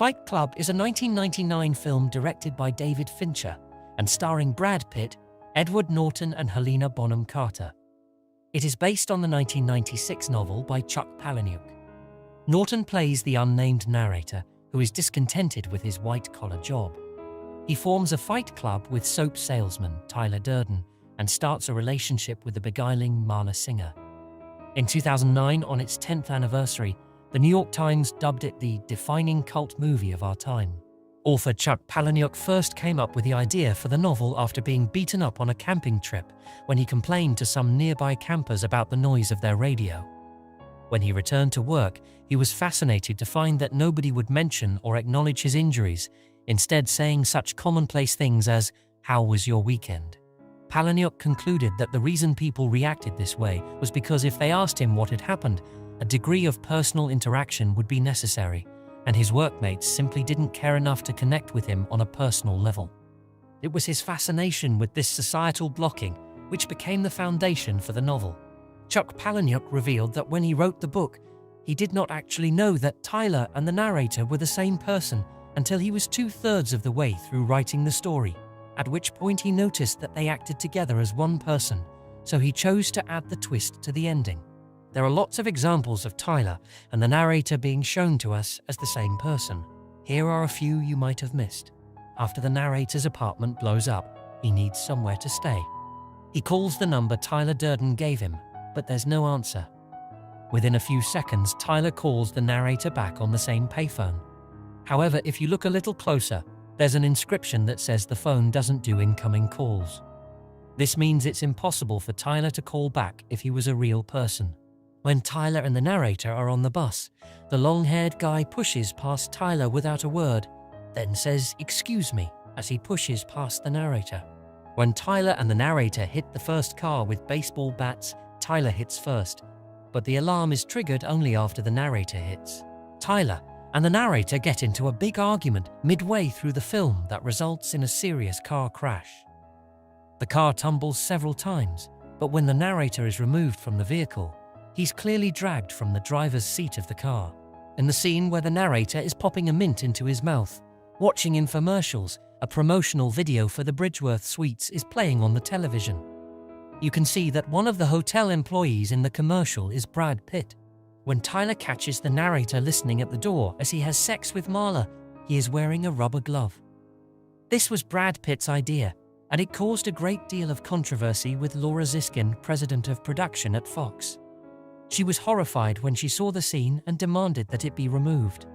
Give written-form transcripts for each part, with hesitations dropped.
Fight Club is a 1999 film directed by David Fincher and starring Brad Pitt, Edward Norton and Helena Bonham Carter. It is based on the 1996 novel by Chuck Palahniuk. Norton plays the unnamed narrator who is discontented with his white-collar job. He forms a fight club with soap salesman Tyler Durden and starts a relationship with the beguiling Marla Singer. In 2009, on its 10th anniversary, the New York Times dubbed it the defining cult movie of our time. Author Chuck Palahniuk first came up with the idea for the novel after being beaten up on a camping trip when he complained to some nearby campers about the noise of their radio. When he returned to work, he was fascinated to find that nobody would mention or acknowledge his injuries, instead saying such commonplace things as, "How was your weekend?" Palahniuk concluded that the reason people reacted this way was because if they asked him what had happened, a degree of personal interaction would be necessary, and his workmates simply didn't care enough to connect with him on a personal level. It was his fascination with this societal blocking which became the foundation for the novel. Chuck Palahniuk revealed that when he wrote the book, he did not actually know that Tyler and the narrator were the same person until he was 2/3 of the way through writing the story, at which point he noticed that they acted together as one person, so he chose to add the twist to the ending. There are lots of examples of Tyler and the narrator being shown to us as the same person. Here are a few you might have missed. After the narrator's apartment blows up, he needs somewhere to stay. He calls the number Tyler Durden gave him, but there's no answer. Within a few seconds, Tyler calls the narrator back on the same payphone. However, if you look a little closer, there's an inscription that says the phone doesn't do incoming calls. This means it's impossible for Tyler to call back if he was a real person. When Tyler and the narrator are on the bus, the long-haired guy pushes past Tyler without a word, then says, "Excuse me," as he pushes past the narrator. When Tyler and the narrator hit the first car with baseball bats, Tyler hits first, but the alarm is triggered only after the narrator hits. Tyler and the narrator get into a big argument midway through the film that results in a serious car crash. The car tumbles several times, but when the narrator is removed from the vehicle, he's clearly dragged from the driver's seat of the car. In the scene where the narrator is popping a mint into his mouth, watching infomercials, a promotional video for the Bridgeworth Suites is playing on the television. You can see that one of the hotel employees in the commercial is Brad Pitt. When Tyler catches the narrator listening at the door as he has sex with Marla, he is wearing a rubber glove. This was Brad Pitt's idea, and it caused a great deal of controversy with Laura Ziskin, president of production at Fox. She was horrified when she saw the scene and demanded that it be removed.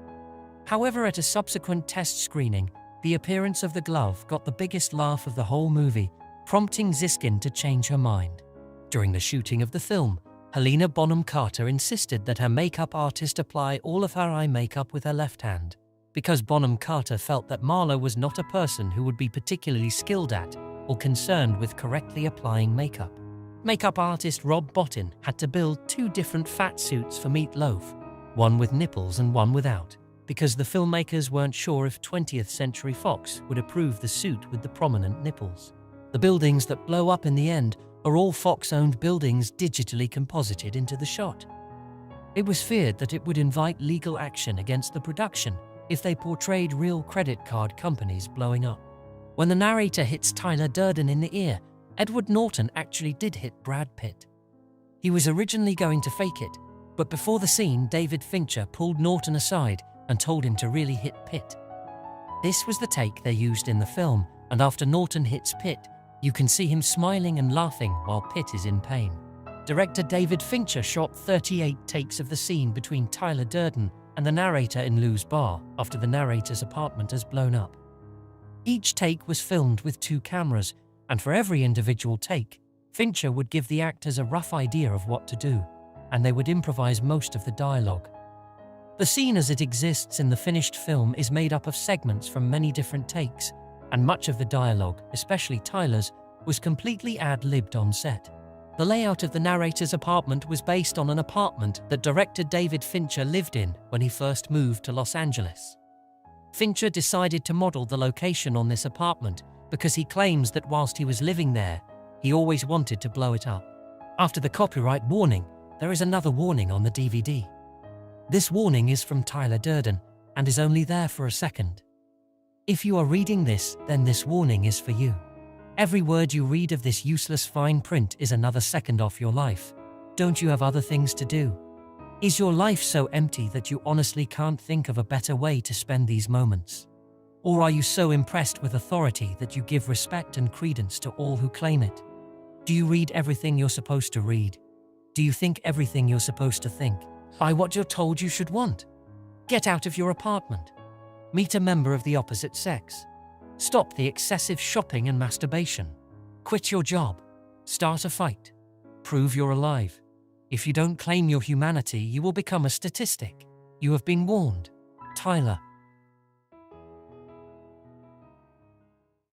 However, at a subsequent test screening, the appearance of the glove got the biggest laugh of the whole movie, prompting Ziskin to change her mind. During the shooting of the film, Helena Bonham Carter insisted that her makeup artist apply all of her eye makeup with her left hand, because Bonham Carter felt that Marla was not a person who would be particularly skilled at or concerned with correctly applying makeup. Makeup artist Rob Bottin had to build 2 different fat suits for Meat Loaf, one with nipples and one without, because the filmmakers weren't sure if 20th Century Fox would approve the suit with the prominent nipples. The buildings that blow up in the end are all Fox-owned buildings digitally composited into the shot. It was feared that it would invite legal action against the production if they portrayed real credit card companies blowing up. When the narrator hits Tyler Durden in the ear, Edward Norton actually did hit Brad Pitt. He was originally going to fake it, but before the scene, David Fincher pulled Norton aside and told him to really hit Pitt. This was the take they used in the film, and after Norton hits Pitt, you can see him smiling and laughing while Pitt is in pain. Director David Fincher shot 38 takes of the scene between Tyler Durden and the narrator in Lou's bar after the narrator's apartment has blown up. Each take was filmed with 2 cameras, and for every individual take, Fincher would give the actors a rough idea of what to do, and they would improvise most of the dialogue. The scene as it exists in the finished film is made up of segments from many different takes, and much of the dialogue, especially Tyler's, was completely ad-libbed on set. The layout of the narrator's apartment was based on an apartment that director David Fincher lived in when he first moved to Los Angeles. Fincher decided to model the location on this apartment because he claims that whilst he was living there, he always wanted to blow it up. After the copyright warning, there is another warning on the DVD. This warning is from Tyler Durden, and is only there for a second. If you are reading this, then this warning is for you. Every word you read of this useless fine print is another second off your life. Don't you have other things to do? Is your life so empty that you honestly can't think of a better way to spend these moments? Or are you so impressed with authority that you give respect and credence to all who claim it? Do you read everything you're supposed to read? Do you think everything you're supposed to think? Buy what you're told you should want? Get out of your apartment. Meet a member of the opposite sex. Stop the excessive shopping and masturbation. Quit your job. Start a fight. Prove you're alive. If you don't claim your humanity, you will become a statistic. You have been warned. Tyler.